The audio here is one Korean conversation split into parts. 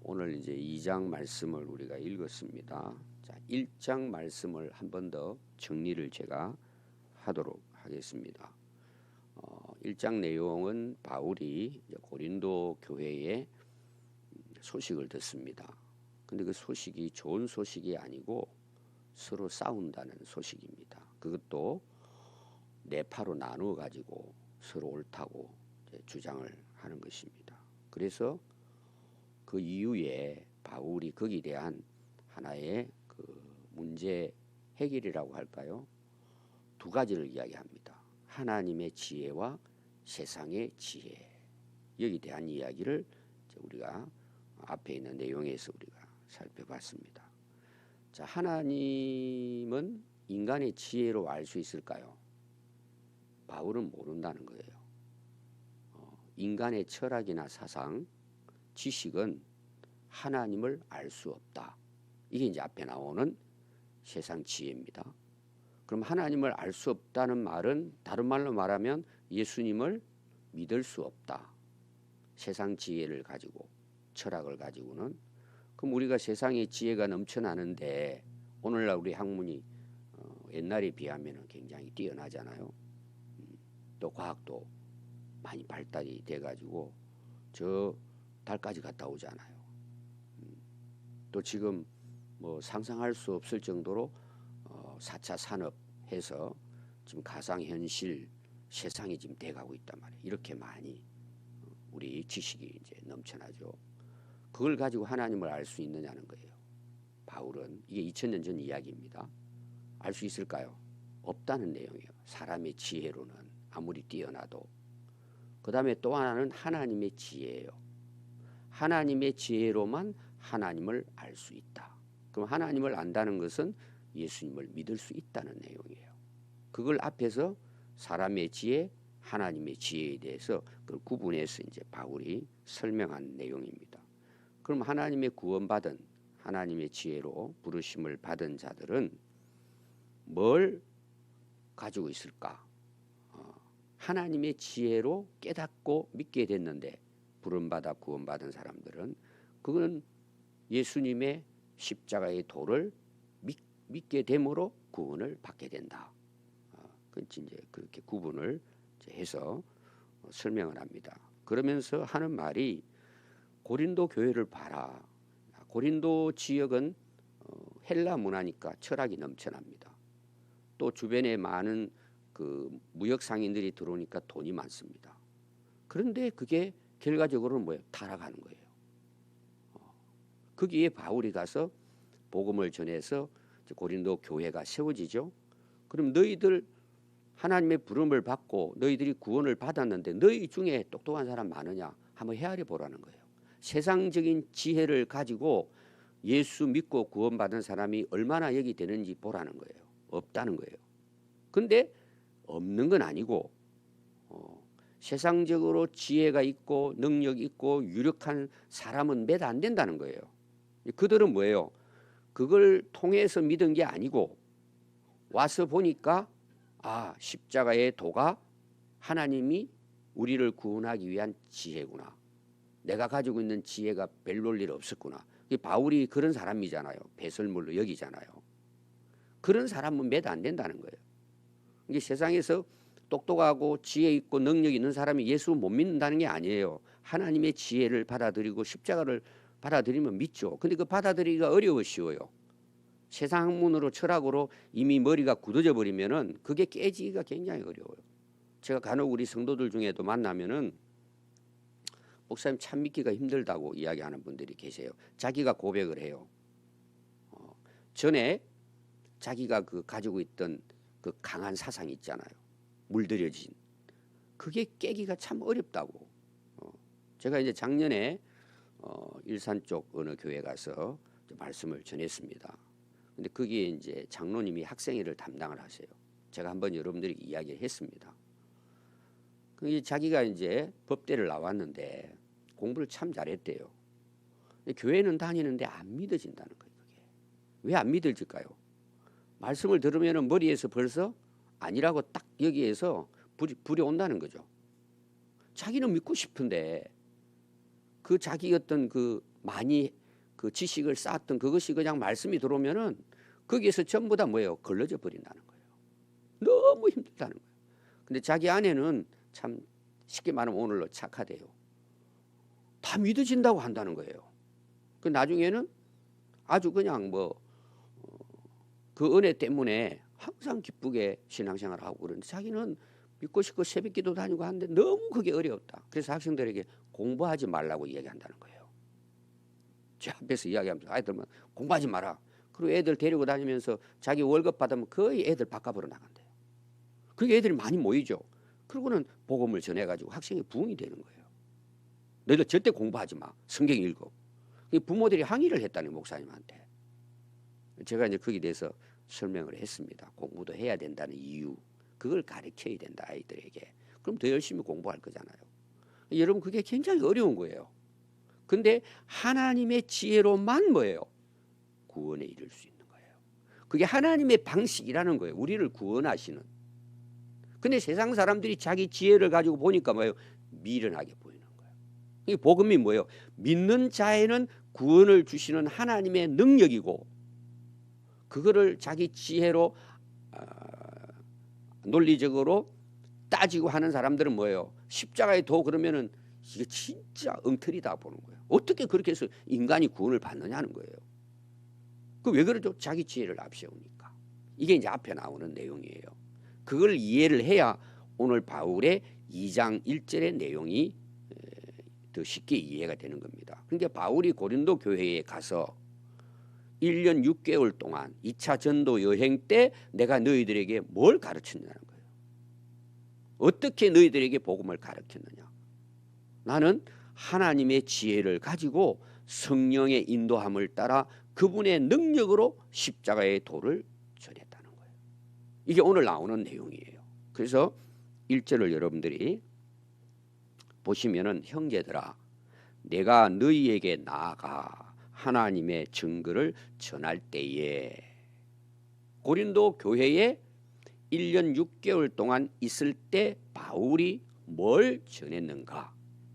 오늘 이제 2장 말씀을 우리가 읽었습니다. 자, 1장 말씀을 한 번 더 정리를 제가 하도록 하겠습니다. 1장 내용은 바울이 고린도 교회에 소식을 듣습니다. 근데 그 소식이 좋은 소식이 아니고 서로 싸운다는 소식입니다. 그것도 네파로 나누어 가지고 서로 옳다고 주장을 하는 것입니다. 그래서 그 이후에 바울이 거기에 대한 하나의 그 문제 해결이라고 할까요? 두 가지를 이야기합니다. 하나님의 지혜와 세상의 지혜. 여기에 대한 이야기를 우리가 앞에 있는 내용에서 우리가 살펴봤습니다. 자, 하나님은 인간의 지혜로 알 수 있을까요? 바울은 모른다는 거예요. 인간의 철학이나 사상, 지식은 하나님을 알 수 없다. 이게 이제 앞에 나오는 세상 지혜입니다. 그럼 하나님을 알 수 없다는 말은 다른 말로 말하면 예수님을 믿을 수 없다. 세상 지혜를 가지고 철학을 가지고는. 그럼 우리가 세상의 지혜가 넘쳐나는데 오늘날 우리 학문이 옛날에 비하면 굉장히 뛰어나잖아요. 또 과학도 많이 발달이 돼가지고 저 달까지 갔다 오잖아요. 또 지금 뭐 상상할 수 없을 정도로 4차 산업해서 지금 가상현실 세상이 지금 돼가고 있단 말이에요. 이렇게 많이 우리 지식이 이제 넘쳐나죠. 그걸 가지고 하나님을 알 수 있느냐는 거예요. 바울은 이게 2000년 전 이야기입니다. 알 수 있을까요? 없다는 내용이에요. 사람의 지혜로는 아무리 뛰어나도. 그 다음에 또 하나는 하나님의 지혜예요. 하나님의 지혜로만 하나님을 알 수 있다. 그럼 하나님을 안다는 것은 예수님을 믿을 수 있다는 내용이에요. 그걸 앞에서 사람의 지혜, 하나님의 지혜에 대해서 그걸 구분해서 이제 바울이 설명한 내용입니다. 그럼 하나님의 구원받은 하나님의 지혜로 부르심을 받은 자들은 뭘 가지고 있을까? 하나님의 지혜로 깨닫고 믿게 됐는데 부름받아 구원받은 사람들은 그거는 예수님의 십자가의 도를 믿게 됨으로 구원을 받게 된다. 이제 그렇게 구분을 해서 설명을 합니다. 그러면서 하는 말이 고린도 교회를 봐라. 고린도 지역은 헬라 문화니까 철학이 넘쳐납니다. 또 주변에 많은 그 무역 상인들이 들어오니까 돈이 많습니다. 그런데 그게 결과적으로는 뭐예요? 타락하는 거예요. 거기에 바울이 가서 복음을 전해서 고린도 교회가 세워지죠. 그럼 너희들 하나님의 부름을 받고 너희들이 구원을 받았는데 너희 중에 똑똑한 사람 많으냐? 한번 헤아려 보라는 거예요. 세상적인 지혜를 가지고 예수 믿고 구원받은 사람이 얼마나 여기 되는지 보라는 거예요. 없다는 거예요. 근데 없는 건 아니고 세상적으로 지혜가 있고 능력 있고 유력한 사람은 몇 안 된다는 거예요. 그들은 뭐예요? 그걸 통해서 믿은 게 아니고 와서 보니까 십자가의 도가 하나님이 우리를 구원하기 위한 지혜구나. 내가 가지고 있는 지혜가 별 볼 일 없었구나. 바울이 그런 사람이잖아요. 배설물로 여기잖아요. 그런 사람은 몇 안 된다는 거예요. 이게 세상에서 똑똑하고 지혜 있고 능력 있는 사람이 예수 못 믿는다는 게 아니에요. 하나님의 지혜를 받아들이고 십자가를 받아들이면 믿죠. 근데 그 받아들이기가 쉬워요. 세상 학문으로 철학으로 이미 머리가 굳어져 버리면은 그게 깨지기가 굉장히 어려워요. 제가 간혹 우리 성도들 중에도 만나면은 목사님 참 믿기가 힘들다고 이야기하는 분들이 계세요. 자기가 고백을 해요. 전에 자기가 그 가지고 있던 그 강한 사상이 있잖아요. 물들여진. 그게 깨기가 참 어렵다고. 제가 이제 작년에 일산 쪽 어느 교회 가서 말씀을 전했습니다. 근데 거기에 이제 장로님이 학생회를 담당을 하세요. 제가 한번 여러분들이 이야기를 했습니다. 그게 자기가 이제 법대를 나왔는데 공부를 참 잘했대요. 교회는 다니는데 안 믿어진다는 거예요. 그게. 왜 안 믿어질까요? 말씀을 들으면 머리에서 벌써 아니라고 딱 여기에서 불이 온다는 거죠. 자기는 믿고 싶은데 그 자기 어떤 그 많이 그 지식을 쌓았던 그것이 그냥 말씀이 들어오면은 거기에서 전부 다 뭐예요? 걸러져 버린다는 거예요. 너무 힘들다는 거예요. 근데 자기 아내는 참 쉽게 말하면 오늘로 착하대요. 다 믿어진다고 한다는 거예요. 그 나중에는 아주 그냥 뭐 그 은혜 때문에 항상 기쁘게 신앙생활을 하고 그러는데 자기는 믿고 싶고 새벽기도 다니고 하는데 너무 그게 어려웠다. 그래서 학생들에게 공부하지 말라고 이야기한다는 거예요. 제 앞에서 이야기하면서 아이들만 공부하지 마라. 그리고 애들 데리고 다니면서 자기 월급 받으면 거의 애들 바깥으로 나간대요. 그게 애들이 많이 모이죠. 그러고는 복음을 전해가지고 학생이 부흥이 되는 거예요. 너희들 절대 공부하지 마. 성경 읽어. 부모들이 항의를 했다는 목사님한테. 제가 이제 거기에 대해서 설명을 했습니다. 공부도 해야 된다는 이유. 그걸 가르쳐야 된다 아이들에게. 그럼 더 열심히 공부할 거잖아요. 여러분 그게 굉장히 어려운 거예요. 근데 하나님의 지혜로만 뭐예요? 구원에 이를 수 있는 거예요. 그게 하나님의 방식이라는 거예요. 우리를 구원하시는. 근데 세상 사람들이 자기 지혜를 가지고 보니까 뭐예요? 미련하게 보이는 거예요. 이 복음이 뭐예요? 믿는 자에는 구원을 주시는 하나님의 능력이고 그거를 자기 지혜로 논리적으로 따지고 하는 사람들은 뭐예요? 십자가에 도 그러면은 이게 진짜 엉터리다 보는 거예요. 어떻게 그렇게 해서 인간이 구원을 받느냐는 거예요. 그 왜 그러죠? 자기 지혜를 앞세우니까. 이게 이제 앞에 나오는 내용이에요. 그걸 이해를 해야 오늘 바울의 2장 1절의 내용이 더 쉽게 이해가 되는 겁니다. 그러니까 바울이 고린도 교회에 가서 1년 6개월 동안 2차 전도 여행 때 내가 너희들에게 뭘 가르쳤냐는 거예요. 어떻게 너희들에게 복음을 가르쳤느냐. 나는 하나님의 지혜를 가지고 성령의 인도함을 따라 그분의 능력으로 십자가의 도를 전했다는 거예요. 이게 오늘 나오는 내용이에요. 그래서 1절을 여러분들이 보시면은 형제들아 내가 너희에게 나아가 하나님의 증거를 전할 때에 고린도 교회에 1년 6개월 동안 있을 때 바울이 뭘 전했는가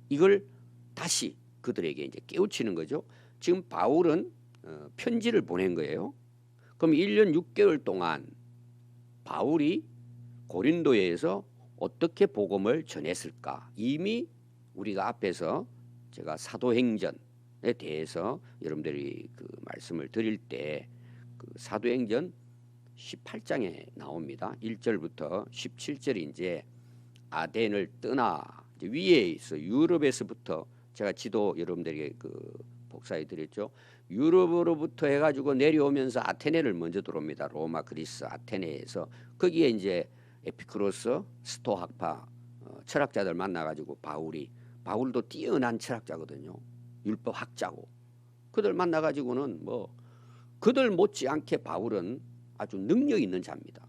이걸 다시 그들에게 이제 깨우치는 거죠. 지금 바울은 편지를 보낸 거예요. 그럼 1년 6개월 동안 바울이 고린도에서 어떻게 복음을 전했을까? 이미 우리가 앞에서 제가 사도행전에 대해서 여러분들이 그 말씀을 드릴 때 그 사도행전 18장에 나옵니다. 1절부터 17절이 이제 아덴을 떠나 이제 위에 있어 유럽에서부터 제가 지도 여러분들에게 그 복사해 드렸죠. 유럽으로부터 해가지고 내려오면서 아테네를 먼저 들어옵니다. 로마, 그리스, 아테네에서 거기에 이제 에피크로스, 스토학파 철학자들 만나가지고 바울도 뛰어난 철학자거든요. 율법 학자고 그들 만나가지고는 뭐 그들 못지않게 바울은 아주 능력 있는 자입니다.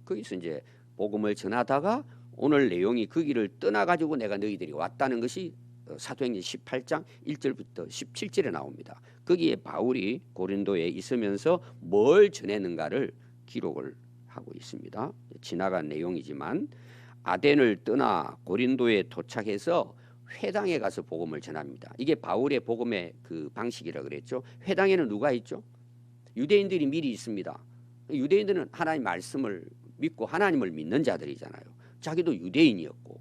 거기서 이제 복음을 전하다가 오늘 내용이 거기를 떠나가지고 내가 너희들이 왔다는 것이 사도행전 18장 1절부터 17절에 나옵니다. 거기에 바울이 고린도에 있으면서 뭘 전했는가를 기록을 하고 있습니다. 지나간 내용이지만 아덴을 떠나 고린도에 도착해서 회당에 가서 복음을 전합니다. 이게 바울의 복음의 그 방식이라 그랬죠. 회당에는 누가 있죠? 유대인들이 미리 있습니다. 유대인들은 하나님 말씀을 믿고 하나님을 믿는 자들이잖아요. 자기도 유대인이었고.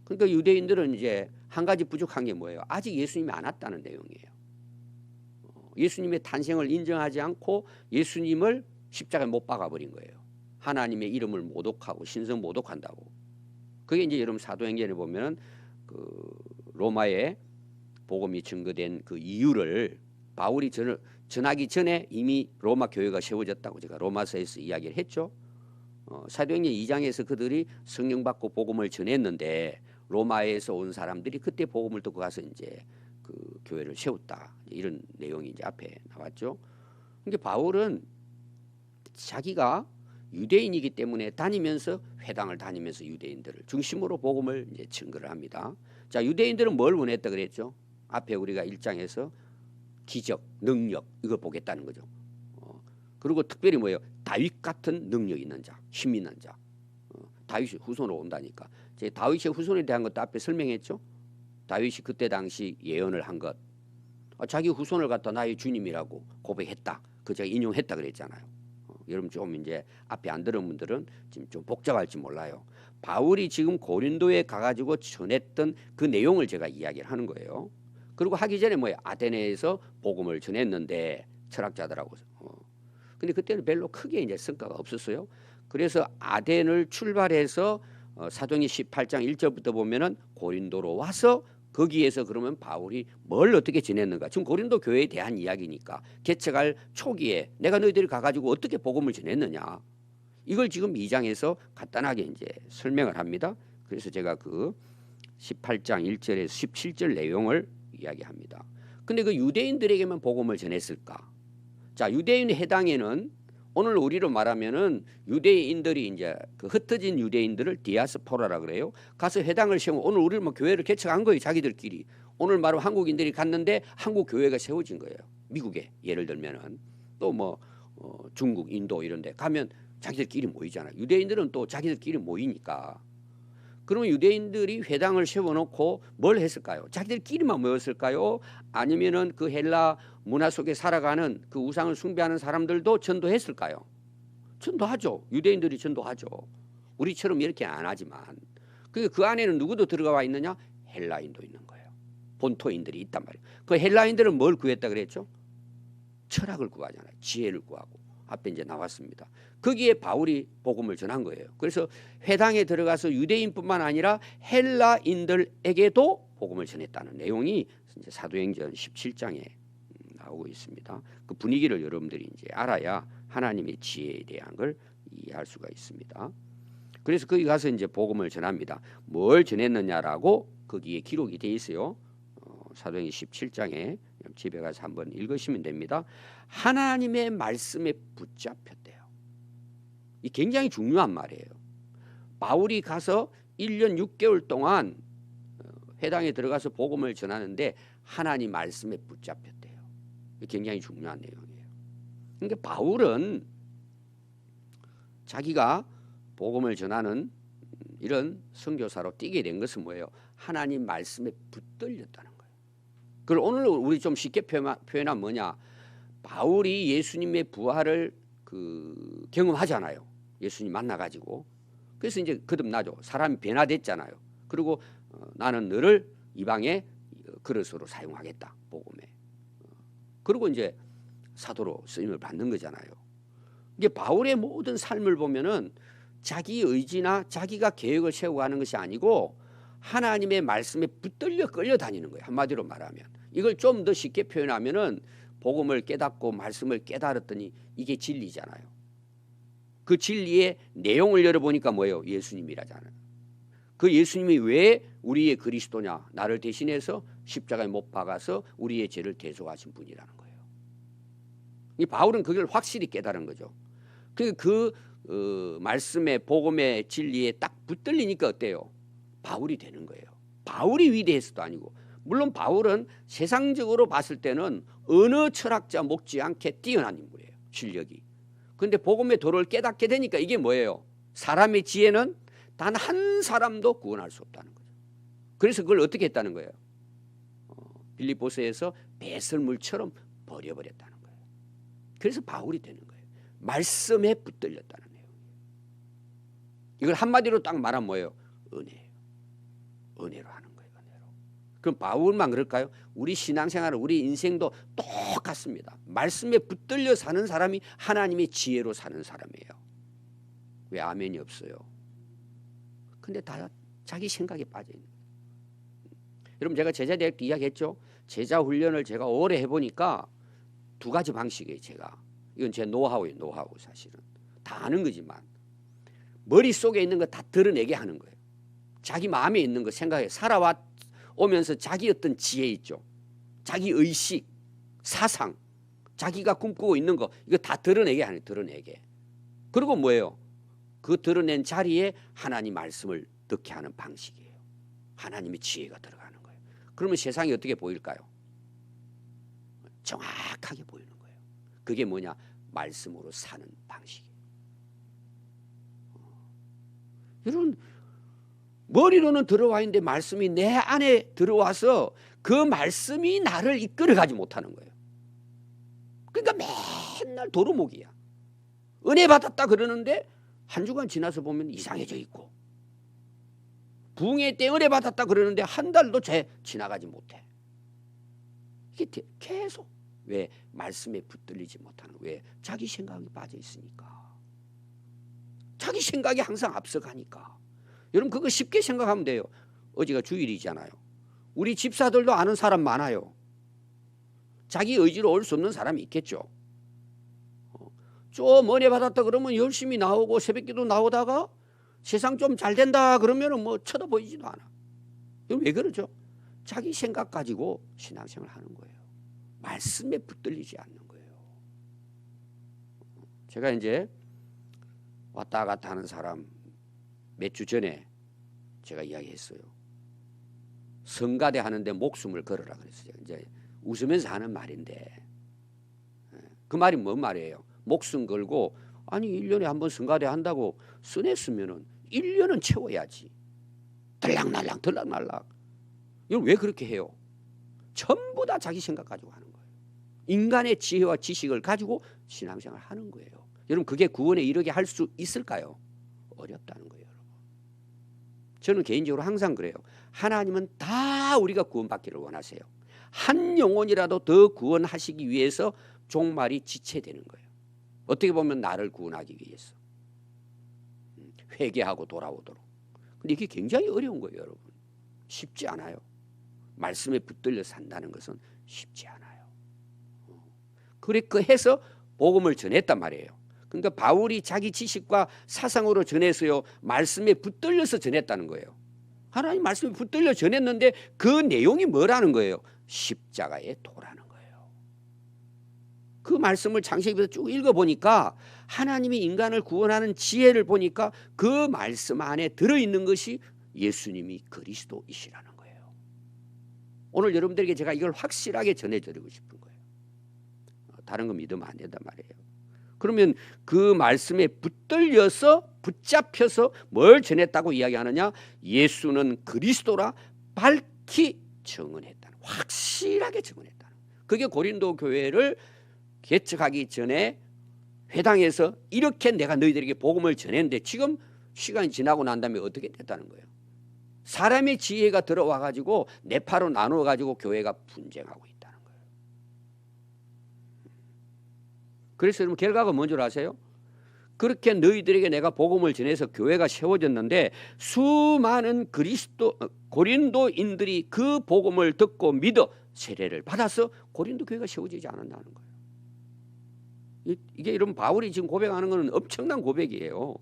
그러니까 유대인들은 이제 한 가지 부족한 게 뭐예요? 아직 예수님이 안 왔다는 내용이에요. 예수님의 탄생을 인정하지 않고 예수님을 십자가에 못 박아버린 거예요. 하나님의 이름을 모독하고 신성 모독한다고. 그게 이제 여러분 사도행전에 보면 그 로마에 복음이 증거된 그 이유를 바울이 전하기 전에 이미 로마 교회가 세워졌다고 제가 로마서에서 이야기를 했죠. 사도행전 2장에서 그들이 성령 받고 복음을 전했는데 로마에서 온 사람들이 그때 복음을 듣고 가서 이제 그 교회를 세웠다. 이런 내용이 이제 앞에 나왔죠. 그러니까 바울은 자기가 유대인이기 때문에 다니면서 회당을 다니면서 유대인들을 중심으로 복음을 이제 증거를 합니다. 자, 유대인들은 뭘 원했다 그랬죠? 앞에 우리가 1장에서 기적, 능력 이걸 보겠다는 거죠. 그리고 특별히 뭐예요? 다윗 같은 능력 있는 자, 힘 있는 자. 다윗이 후손으로 온다니까. 제가 다윗의 후손에 대한 것도 앞에 설명했죠. 다윗이 그때 당시 예언을 한 것. 자기 후손을 갖다 나의 주님이라고 고백했다. 그 제가 인용했다 그랬잖아요. 여러분 좀 이제 앞에 안 들은 분들은 지금 좀 복잡할지 몰라요. 바울이 지금 고린도에 가가지고 전했던 그 내용을 제가 이야기를 하는 거예요. 그리고 하기 전에 뭐예요? 아테네에서 복음을 전했는데 철학자들하고. 근데 그때는 별로 크게 이제 성과가 없었어요. 그래서 아덴을 출발해서 사도행전 18장 1절부터 보면은 고린도로 와서 거기에서 그러면 바울이 뭘 어떻게 지냈는가. 지금 고린도 교회에 대한 이야기니까 개척할 초기에 내가 너희들이 가가지고 어떻게 복음을 전했느냐. 이걸 지금 2장에서 간단하게 이제 설명을 합니다. 그래서 제가 그 18장 1절에서 17절 내용을 이야기합니다. 근데 그 유대인들에게만 복음을 전했을까? 자, 유대인 해당에는 오늘 우리로 말하면은 유대인들이 이제 그 흩어진 유대인들을 디아스포라라 그래요. 가서 회당을 세우고 오늘 우리 뭐 교회를 개척한 거예요. 자기들끼리. 오늘 말하면 한국인들이 갔는데 한국 교회가 세워진 거예요. 미국에 예를 들면은 또 뭐 중국, 인도 이런 데 가면 자기들끼리 모이잖아요. 유대인들은 또 자기들끼리 모이니까. 그러면 유대인들이 회당을 세워놓고 뭘 했을까요? 자기들끼리만 모였을까요? 아니면은 그 헬라 문화 속에 살아가는 그 우상을 숭배하는 사람들도 전도했을까요? 전도하죠. 유대인들이 전도하죠. 우리처럼 이렇게 안 하지만. 그 안에는 누구도 들어가 있느냐? 헬라인도 있는 거예요. 본토인들이 있단 말이에요. 그 헬라인들은 뭘 구했다 그랬죠? 철학을 구하잖아요. 지혜를 구하고. 앞에 이제 나왔습니다. 거기에 바울이 복음을 전한 거예요. 그래서 회당에 들어가서 유대인뿐만 아니라 헬라인들에게도 복음을 전했다는 내용이 이제 사도행전 17장에 나오고 있습니다. 그 분위기를 여러분들이 이제 알아야 하나님의 지혜에 대한 걸 이해할 수가 있습니다. 그래서 거기 가서 이제 복음을 전합니다. 뭘 전했느냐라고 거기에 기록이 돼 있어요. 사도행전 17장에 집에 가서 한번 읽으시면 됩니다. 하나님의 말씀에 붙잡혔대요. 이 굉장히 중요한 말이에요. 바울이 가서 1년 6개월 동안 회당에 들어가서 복음을 전하는데 하나님 말씀에 붙잡혔대요. 굉장히 중요한 내용이에요. 그러니까 바울은 자기가 복음을 전하는 이런 선교사로 뛰게 된 것은 뭐예요? 하나님 말씀에 붙들렸다는 거예요. 그걸 오늘 우리 좀 쉽게 표현하면 뭐냐? 바울이 예수님의 부활을 경험하잖아요. 예수님 만나가지고. 그래서 이제 거듭나죠. 사람이 변화됐잖아요. 그리고 나는 너를 이방의 그릇으로 사용하겠다. 복음에. 그리고 이제 사도로 쓰임을 받는 거잖아요. 이게 바울의 모든 삶을 보면은 자기 의지나 자기가 계획을 세우고 하는 것이 아니고 하나님의 말씀에 붙들려 끌려다니는 거예요. 한마디로 말하면. 이걸 좀 더 쉽게 표현하면은 복음을 깨닫고 말씀을 깨달았더니 이게 진리잖아요. 그 진리의 내용을 열어보니까 뭐예요? 예수님이라잖아요. 그 예수님이 왜 우리의 그리스도냐? 나를 대신해서 십자가에 못 박아서 우리의 죄를 대속하신 분이라는 거예요. 이 바울은 그걸 확실히 깨달은 거죠. 그 말씀의 복음의 진리에 딱 붙들리니까 어때요? 바울이 되는 거예요. 바울이 위대해서도 아니고 물론 바울은 세상적으로 봤을 때는 어느 철학자 못지않게 뛰어난 인물이에요. 실력이. 그런데 복음의 도를 깨닫게 되니까 이게 뭐예요? 사람의 지혜는 단 한 사람도 구원할 수 없다는 거죠. 그래서 그걸 어떻게 했다는 거예요? 빌립보서에서 배설물처럼 버려버렸다는 거예요. 그래서 바울이 되는 거예요. 말씀에 붙들렸다는 내용이에요. 이걸 한마디로 딱 말하면 뭐예요? 은혜예요. 은혜로 하는 거예요. 은혜로. 그럼 바울만 그럴까요? 우리 신앙생활, 우리 인생도 똑같습니다. 말씀에 붙들려 사는 사람이 하나님의 지혜로 사는 사람이에요. 왜 아멘이 없어요? 근데 다 자기 생각에 빠져 있는 거예요. 여러분 제가 제자대학 때 이야기했죠. 제자 훈련을 제가 오래 해보니까 두 가지 방식이에요. 제가 이건 제 노하우예요. 노하우 사실은 다 아는 거지만 머릿속에 있는 거 다 드러내게 하는 거예요. 자기 마음에 있는 거 생각해 살아오면서 자기 어떤 지혜 있죠. 자기 의식, 사상, 자기가 꿈꾸고 있는 거 이거 다 드러내게 하는 거예요. 드러내게. 그리고 뭐예요? 그 드러낸 자리에 하나님 말씀을 넣게 하는 방식이에요. 하나님의 지혜가 들어가는 거예요. 그러면 세상이 어떻게 보일까요? 정확하게 보이는 거예요. 그게 뭐냐? 말씀으로 사는 방식이에요. 머리로는 들어와 있는데 말씀이 내 안에 들어와서 그 말씀이 나를 이끌어가지 못하는 거예요. 그러니까 맨날 도루묵이야. 은혜 받았다 그러는데 한 주간 지나서 보면 이상해져 있고, 부흥회 때 은혜 받았다 그러는데 한 달도 지나가지 못해. 이게 계속 왜 말씀에 붙들리지 못하는 거예요? 왜? 자기 생각이 빠져 있으니까. 자기 생각이 항상 앞서가니까. 여러분 그거 쉽게 생각하면 돼요. 어제가 주일이잖아요. 우리 집사들도 아는 사람 많아요. 자기 의지로 올 수 없는 사람이 있겠죠. 좀 은혜 받았다 그러면 열심히 나오고 새벽기도 나오다가 세상 좀 잘 된다 그러면 뭐 쳐다보이지도 않아. 왜 그러죠? 자기 생각 가지고 신앙생활 하는 거예요. 말씀에 붙들리지 않는 거예요. 제가 이제 왔다 갔다 하는 사람 몇 주 전에 제가 이야기했어요. 성가대 하는데 목숨을 걸어라 그랬어요. 이제 웃으면서 하는 말인데 그 말이 뭔 말이에요? 목숨 걸고, 아니 1년에 한 번 성가대 한다고 써냈으면은 1년은 채워야지. 들락날락 들락날락. 이걸 왜 그렇게 해요? 전부 다 자기 생각 가지고 하는 거예요. 인간의 지혜와 지식을 가지고 신앙생활 하는 거예요. 여러분 그게 구원에 이르게 할 수 있을까요? 어렵다는 거예요. 여러분. 저는 개인적으로 항상 그래요. 하나님은 다 우리가 구원받기를 원하세요. 한 영혼이라도 더 구원하시기 위해서 종말이 지체되는 거예요. 어떻게 보면 나를 구원하기 위해서. 회개하고 돌아오도록. 근데 이게 굉장히 어려운 거예요. 여러분. 쉽지 않아요. 말씀에 붙들려 산다는 것은 쉽지 않아요. 그래 그 해서 복음을 전했단 말이에요. 그러니까 바울이 자기 지식과 사상으로 전해서요, 말씀에 붙들려서 전했다는 거예요. 하나님 말씀에 붙들려 전했는데 그 내용이 뭐라는 거예요? 십자가의 도라는 거예요. 그 말씀을 창세기부터 쭉 읽어보니까 하나님이 인간을 구원하는 지혜를 보니까 그 말씀 안에 들어있는 것이 예수님이 그리스도이시라는 거예요. 오늘 여러분들에게 제가 이걸 확실하게 전해드리고 싶은 거예요. 다른 거 믿으면 안 된단 말이에요. 그러면 그 말씀에 붙잡혀서 뭘 전했다고 이야기하느냐? 예수는 그리스도라 밝히 증언했다는, 확실하게 증언했다는. 그게 고린도 교회를 개척하기 전에 회당에서 이렇게 내가 너희들에게 복음을 전했는데 지금 시간이 지나고 난 다음에 어떻게 됐다는 거예요? 사람의 지혜가 들어와 가지고 네 파로 나누어 가지고 교회가 분쟁하고 있다는 거예요. 그래서 여러분 결과가 뭔 줄 아세요? 그렇게 너희들에게 내가 복음을 전해서 교회가 세워졌는데 수많은 고린도인들이 그 복음을 듣고 믿어 세례를 받아서 고린도 교회가 세워지지 않았다는 거예요. 이게 여러분 바울이 지금 고백하는 것은 엄청난 고백이에요.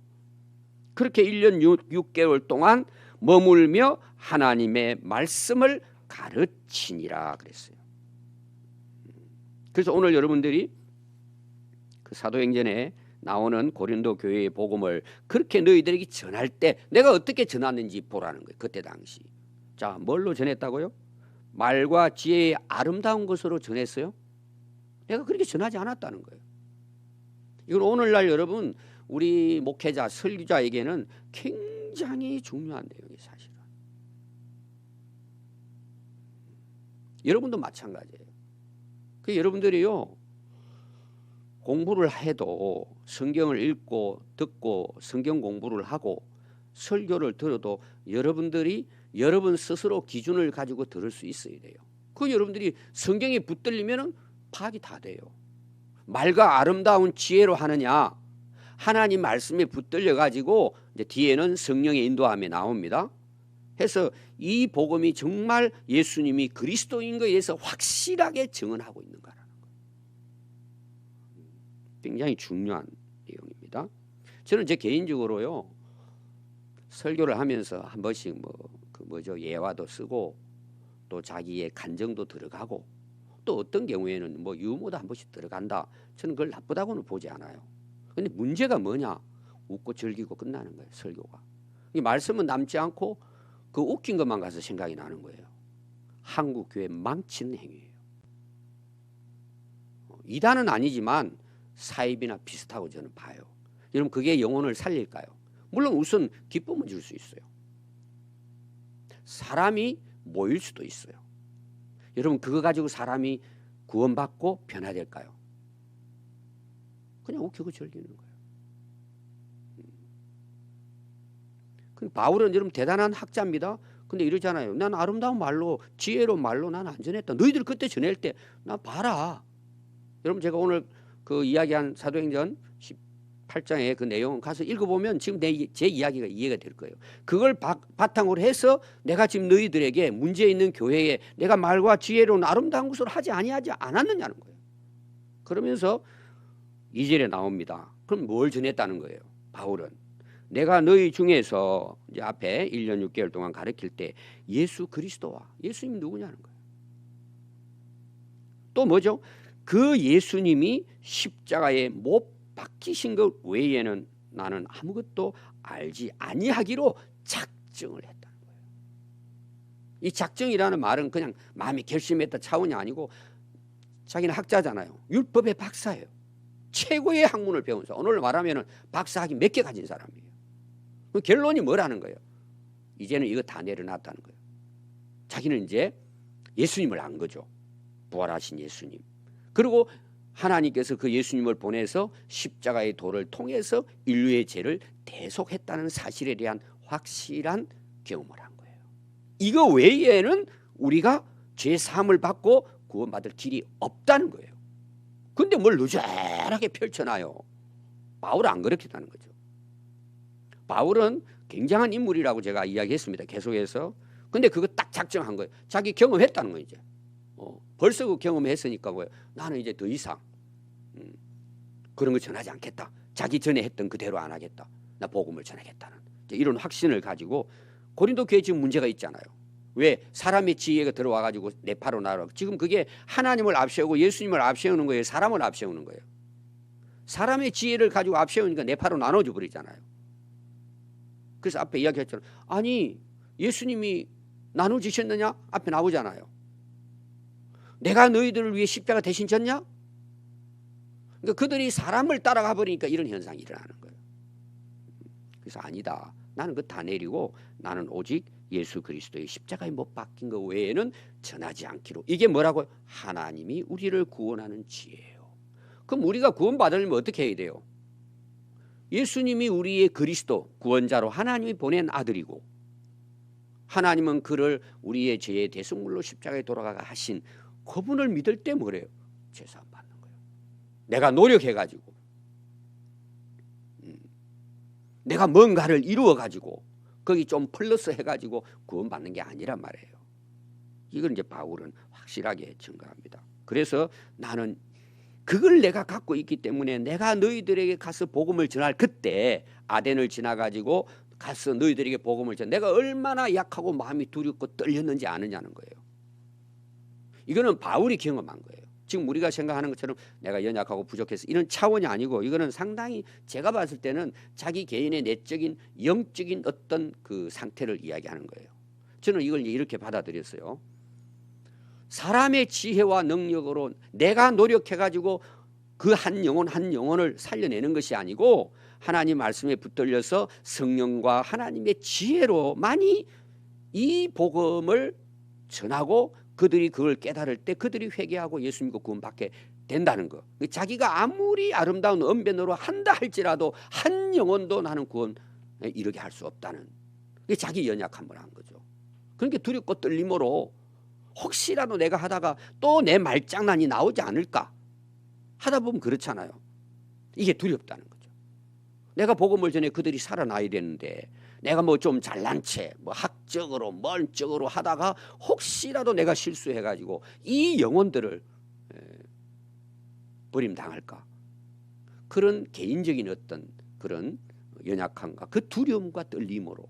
그렇게 1년 6개월 동안 머물며 하나님의 말씀을 가르치니라 그랬어요. 그래서 오늘 여러분들이 그 사도행전에 나오는 고린도 교회의 복음을 그렇게 너희들에게 전할 때 내가 어떻게 전했는지 보라는 거예요. 그때 당시. 자, 뭘로 전했다고요? 말과 지혜의 아름다운 것으로 전했어요? 내가 그렇게 전하지 않았다는 거예요. 이건 오늘날 여러분 우리 목회자, 설교자에게는 굉장히 중요한 내용이에요. 사실은. 여러분도 마찬가지예요. 그 여러분들이요. 공부를 해도 성경을 읽고 듣고 성경 공부를 하고 설교를 들어도 여러분들이 여러분 스스로 기준을 가지고 들을 수 있어야 돼요. 그 여러분들이 성경에 붙들리면 파악이 다 돼요. 말과 아름다운 지혜로 하느냐, 하나님 말씀에 붙들려 가지고 이제 뒤에는 성령의 인도함에 나옵니다. 해서 이 복음이 정말 예수님이 그리스도인 것에 대해서 확실하게 증언하고 있는 거라는 거예요. 굉장히 중요한 내용입니다. 저는 제 개인적으로요 설교를 하면서 한 번씩 예화도 쓰고 또 자기의 간정도 들어가고 또 어떤 경우에는 유머도 한 번씩 들어간다. 저는 그걸 나쁘다고는 보지 않아요. 근데 문제가 뭐냐? 웃고 즐기고 끝나는 거예요. 설교가. 이 말씀은 남지 않고 그 웃긴 것만 가서 생각이 나는 거예요. 한국 교회 망치는 행위예요. 이단은 아니지만 사입이나 비슷하고 저는 봐요. 여러분 그게 영혼을 살릴까요? 물론 우선 기쁨은 줄 수 있어요. 사람이 모일 수도 있어요. 여러분 그거 가지고 사람이 구원받고 변화될까요? 그냥 웃기고 즐기는 거예요. 바울은 여러분 대단한 학자입니다. 근데 이러잖아요. 난 아름다운 말로 지혜로운 말로 난 안 전했다. 너희들 그때 전할 때 나 봐라. 여러분 제가 오늘 그 이야기한 사도행전 18장의 그 내용 가서 읽어보면 지금 제 이야기가 이해가 될 거예요. 그걸 바탕으로 해서 내가 지금 너희들에게 문제 있는 교회에 내가 말과 지혜로운 아름다운 것을 하지 않았느냐는 거예요. 그러면서 2절에 나옵니다. 그럼 뭘 전했다는 거예요? 바울은 내가 너희 중에서 이제 앞에 1년 6개월 동안 가르칠 때 예수 그리스도와 예수님이 누구냐는 거예요. 또 뭐죠? 그 예수님이 십자가에 못 박히신 것 외에는 나는 아무것도 알지 아니하기로 작정을 했다는 거예요. 이 작정이라는 말은 그냥 마음이 결심했다 차원이 아니고 자기는 학자잖아요. 율법의 박사예요. 최고의 학문을 배운 사람. 오늘 말하면 박사학위 몇 개 가진 사람이에요. 그 결론이 뭐라는 거예요? 이제는 이거 다 내려놨다는 거예요. 자기는 이제 예수님을 안 거죠. 부활하신 예수님. 그리고 하나님께서 그 예수님을 보내서 십자가의 도를 통해서 인류의 죄를 대속했다는 사실에 대한 확실한 경험을 한 거예요. 이거 외에는 우리가 죄 사함을 받고 구원받을 길이 없다는 거예요. 근데 뭘 루저하게 펼쳐놔요. 바울은 안 그렇게 했다는 거죠. 바울은 굉장한 인물이라고 제가 이야기했습니다. 계속해서. 근데 그거 딱 작정한 거예요. 자기 경험했다는 거예요. 이제. 벌써 그 경험했으니까 뭐예요? 나는 이제 더 이상 그런 거 전하지 않겠다. 자기 전에 했던 그대로 안 하겠다. 나 복음을 전하겠다는 이런 확신을 가지고 고린도 교회에 지금 문제가 있잖아요. 왜? 사람의 지혜가 들어와 가지고 네파로 나라. 지금 그게 하나님을 앞세우고 예수님을 앞세우는 거예요. 사람을 앞세우는 거예요. 사람의 지혜를 가지고 앞세우니까 네파로 나눠져 버리잖아요. 그래서 앞에 이야기했잖아요. 아니 예수님이 나눠주셨느냐? 앞에 나오잖아요. 내가 너희들을 위해 십자가 대신 졌냐? 그러니까 그들이 사람을 따라가 버리니까 이런 현상이 일어나는 거예요. 그래서 아니다. 나는 그거 다 내리고 나는 오직 예수 그리스도의 십자가에 못 박힌 것 외에는 전하지 않기로. 이게 뭐라고요? 하나님이 우리를 구원하는 지혜예요. 그럼 우리가 구원받으려면 어떻게 해야 돼요? 예수님이 우리의 그리스도 구원자로 하나님이 보낸 아들이고 하나님은 그를 우리의 죄의 대속물로 십자가에 돌아가가 하신 그분을 믿을 때 뭐래요? 죄사함 받는 거예요. 내가 노력해가지고 내가 뭔가를 이루어가지고 거기 좀 플러스 해가지고 구원받는 게 아니란 말이에요. 이걸 이제 바울은 확실하게 증거합니다. 그래서 나는 그걸 내가 갖고 있기 때문에 내가 너희들에게 가서 복음을 전할 그때 아덴을 지나가지고 가서 너희들에게 복음을 전 내가 얼마나 약하고 마음이 두렵고 떨렸는지 아느냐는 거예요. 이거는 바울이 경험한 거예요. 지금 우리가 생각하는 것처럼 내가 연약하고 부족해서 이런 차원이 아니고 이거는 상당히 제가 봤을 때는 자기 개인의 내적인 영적인 어떤 그 상태를 이야기하는 거예요. 저는 이걸 이렇게 받아들였어요. 사람의 지혜와 능력으로 내가 노력해가지고 그 한 영혼을 살려내는 것이 아니고 하나님 말씀에 붙들려서 성령과 하나님의 지혜로만이 이 복음을 전하고 그들이 그걸 깨달을 때 그들이 회개하고 예수님과 구원받게 된다는 거. 자기가 아무리 아름다운 언변으로 한다 할지라도 한 영혼도 나는 구원에 이르게 할 수 없다는 자기 연약함을 한 거죠. 그러니까 두렵고 떨림으로 혹시라도 내가 하다가 또 내 말장난이 나오지 않을까 하다 보면 그렇잖아요. 이게 두렵다는 거죠. 내가 복음을 전해 그들이 살아나야 되는데 내가 뭐 좀 잘난 채 뭐 학적으로 멀적으로 하다가 혹시라도 내가 실수해가지고 이 영혼들을 버림당할까 그런 개인적인 어떤 그런 연약함과 그 두려움과 떨림으로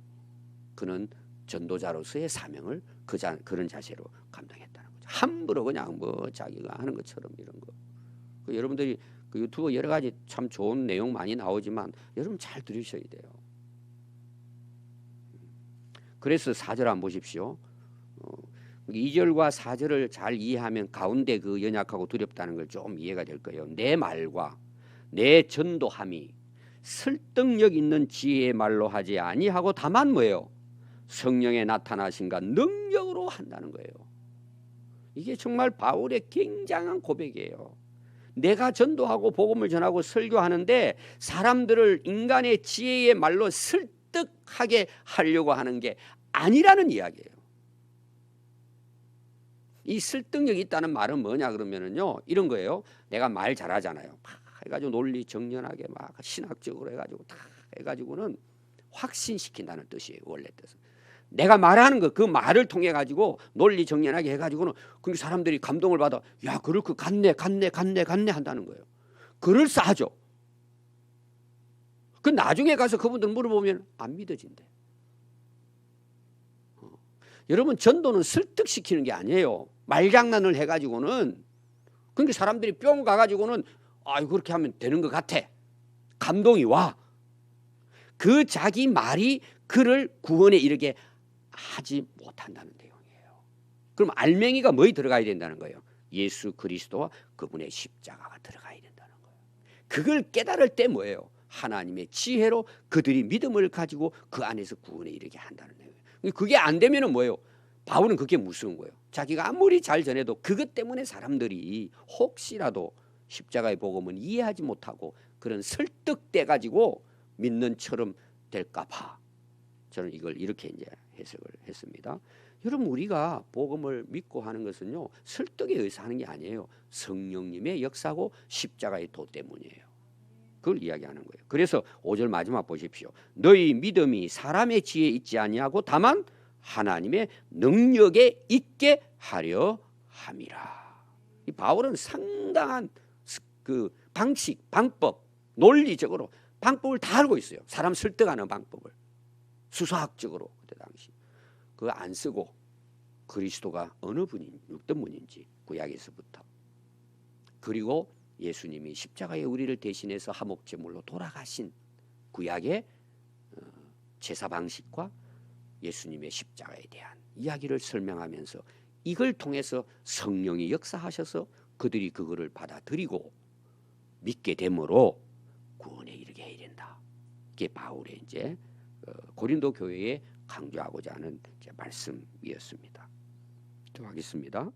그는 전도자로서의 사명을 그런 자세로 감당했다는 거죠. 함부로 그냥 뭐 자기가 하는 것처럼 이런 거. 여러분들이 그 유튜브 여러 가지 참 좋은 내용 많이 나오지만 여러분 잘 들으셔야 돼요. 그래서 4절 한번 보십시오. 2절과 4절을 잘 이해하면 가운데 그 연약하고 두렵다는 걸 좀 이해가 될 거예요. 내 말과 내 전도함이 설득력 있는 지혜의 말로 하지 아니하고 다만 뭐예요? 성령의 나타나심과 능력으로 한다는 거예요. 이게 정말 바울의 굉장한 고백이에요. 내가 전도하고 복음을 전하고 설교하는데 사람들을 인간의 지혜의 말로 설득하게 하려고 하는 게 아니라는 이야기예요. 이 설득력이 있다는 말은 뭐냐 그러면은요, 이런 거예요. 내가 말 잘하잖아요. 막 해가지고 논리 정연하게 막 신학적으로 해가지고 다 해가지고는 확신시킨다는 뜻이에요. 원래 뜻은. 내가 말하는 거, 그 말을 통해 가지고 논리 정연하게 해가지고는 그 사람들이 감동을 받아. 야, 그럴 그 같네 한다는 거예요. 그럴싸하죠. 그 나중에 가서 그분들 물어보면 안 믿어진대. 여러분, 전도는 설득시키는 게 아니에요. 말장난을 해가지고는. 그러니까 사람들이 뿅 가가지고는 그렇게 하면 되는 것 같아. 감동이 와. 그 자기 말이 그를 구원에 이르게 하지 못한다는 내용이에요. 그럼 알맹이가 뭐에 들어가야 된다는 거예요? 예수 그리스도와 그분의 십자가가 들어가야 된다는 거예요. 그걸 깨달을 때 뭐예요? 하나님의 지혜로 그들이 믿음을 가지고 그 안에서 구원에 이르게 한다는 거예요. 그게 안 되면은 뭐예요? 바울은 그게 무서운 거예요. 자기가 아무리 잘 전해도 그것 때문에 사람들이 혹시라도 십자가의 복음은 이해하지 못하고 그런 설득돼 가지고 믿는 처럼 될까 봐 저는 이걸 이렇게 이제 해석을 했습니다. 여러분, 우리가 복음을 믿고 하는 것은요, 설득에 의해서 하는 게 아니에요. 성령님의 역사고 십자가의 도 때문이에요. 그걸 이야기하는 거예요. 그래서 5절 마지막 보십시오. 너희 믿음이 사람의 지혜에 있지 아니하고 다만 하나님의 능력에 있게 하려 함이라. 이 바울은 상당한 그 방식, 방법, 논리적으로 방법을 다 알고 있어요. 사람 설득하는 방법을. 수사학적으로 그때 당시 그거 안 쓰고 그리스도가 어느 분인 어떤 분인지 구약에서부터, 그리고 예수님이 십자가에 우리를 대신해서 화목제물로 돌아가신 구약의 제사 방식과 예수님의 십자가에 대한 이야기를 설명하면서 이걸 통해서 성령이 역사하셔서 그들이 그거를 받아들이고 믿게 되므로 구원에 이르게 해야 된다. 이게 바울의 이제 고린도 교회에 강조하고자 하는 말씀이었습니다. 또 하겠습니다.